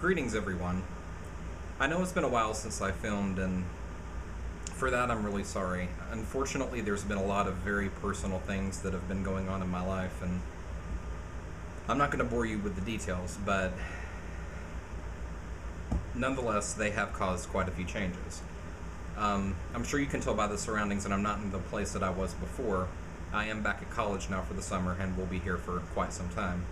Greetings everyone. I know it's been a while since I filmed, and for that I'm really sorry. Unfortunately, there's been a lot of very personal things that have been going on in my life, and I'm not going to bore you with the details, but nonetheless, they have caused quite a few changes. I'm sure you can tell by the surroundings that I'm not in the place that I was before. I am back at college now for the summer and will be here for quite some time.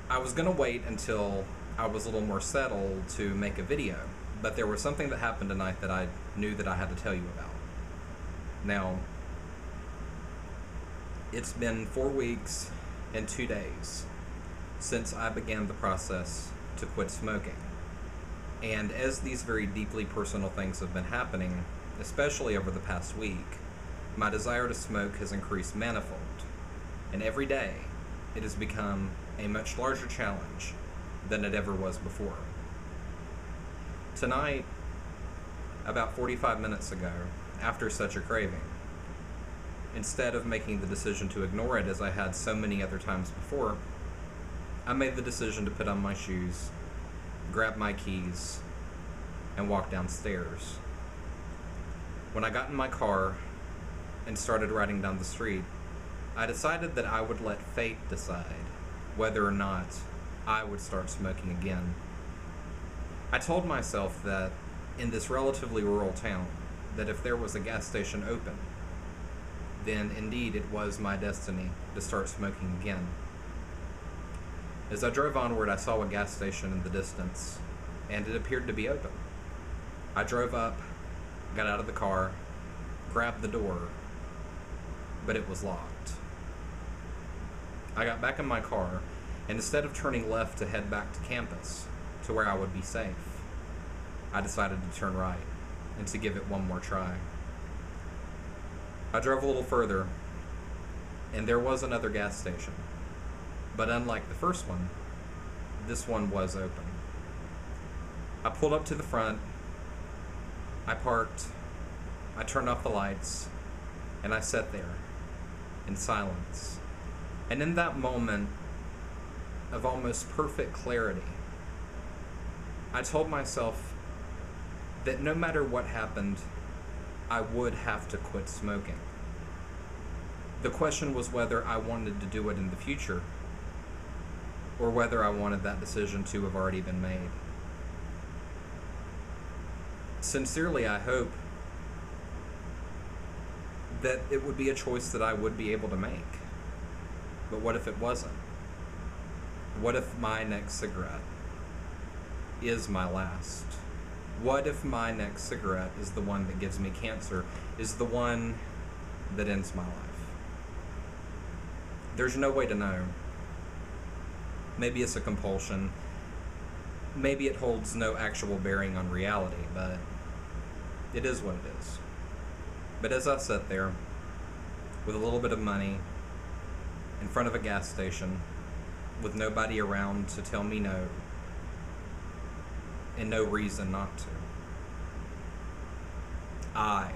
I was going to wait until I was a little more settled to make a video, but there was something that happened tonight that I knew that I had to tell you about. Now, it's been 4 weeks and 2 days since I began the process to quit smoking. And as these very deeply personal things have been happening, especially over the past week, my desire to smoke has increased manifold. And every day, it has become a much larger challenge than it ever was before. Tonight, about 45 minutes ago, after such a craving, instead of making the decision to ignore it as I had so many other times before, I made the decision to put on my shoes, grab my keys, and walk downstairs. When I got in my car and started riding down the street, I decided that I would let fate decide whether or not I would start smoking again. I told myself that in this relatively rural town, that if there was a gas station open, then indeed it was my destiny to start smoking again. As I drove onward, I saw a gas station in the distance, and it appeared to be open. I drove up, got out of the car, grabbed the door, but it was locked. I got back in my car, and instead of turning left to head back to campus, to where I would be safe, I decided to turn right and to give it one more try. I drove a little further, and there was another gas station. But unlike the first one, this one was open. I pulled up to the front, I parked, I turned off the lights, and I sat there in silence. And in that moment of almost perfect clarity, I told myself that no matter what happened, I would have to quit smoking. The question was whether I wanted to do it in the future, or whether I wanted that decision to have already been made. Sincerely, I hope that it would be a choice that I would be able to make. But what if it wasn't? What if my next cigarette is my last? What if my next cigarette is the one that gives me cancer, is the one that ends my life? There's no way to know. Maybe it's a compulsion. Maybe it holds no actual bearing on reality, but it is what it is. But as I sat there, with a little bit of money, in front of a gas station, with nobody around to tell me no, and no reason not to, I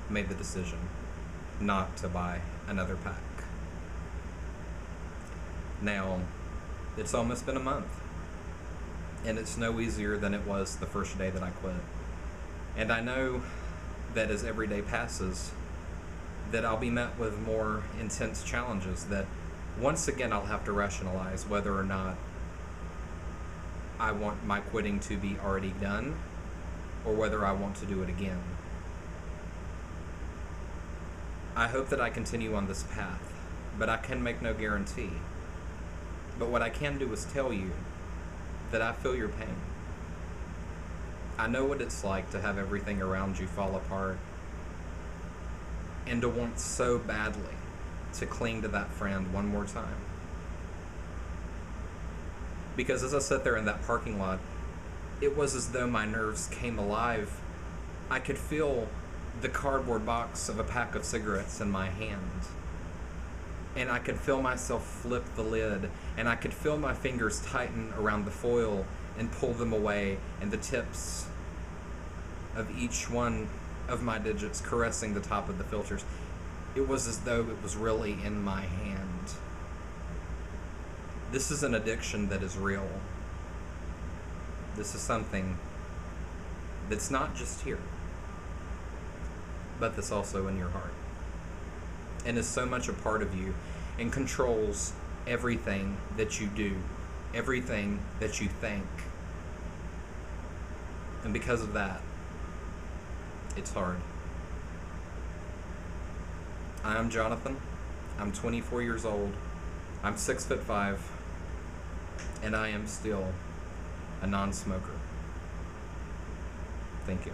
made the decision not to buy another pack. Now, it's almost been a month, and it's no easier than it was the first day that I quit. And I know that as every day passes, that I'll be met with more intense challenges, that once again I'll have to rationalize whether or not I want my quitting to be already done, or whether I want to do it again. I hope that I continue on this path, but I can make no guarantee. But what I can do is tell you that I feel your pain. I know what it's like to have everything around you fall apart, and to want so badly to cling to that friend one more time. Because as I sat there in that parking lot, it was as though my nerves came alive. I could feel the cardboard box of a pack of cigarettes in my hand. And I could feel myself flip the lid, and I could feel my fingers tighten around the foil and pull them away, and the tips of each one of my digits caressing the top of the filters. It was as though it was really in my hand. This is an addiction that is real. This is something that's not just here, but that's also in your heart, and is so much a part of you and controls everything that you do, everything that you think. And because of that, it's hard. I'm Jonathan. I'm 24 years old. I'm 6'5", and I am still a non-smoker. Thank you.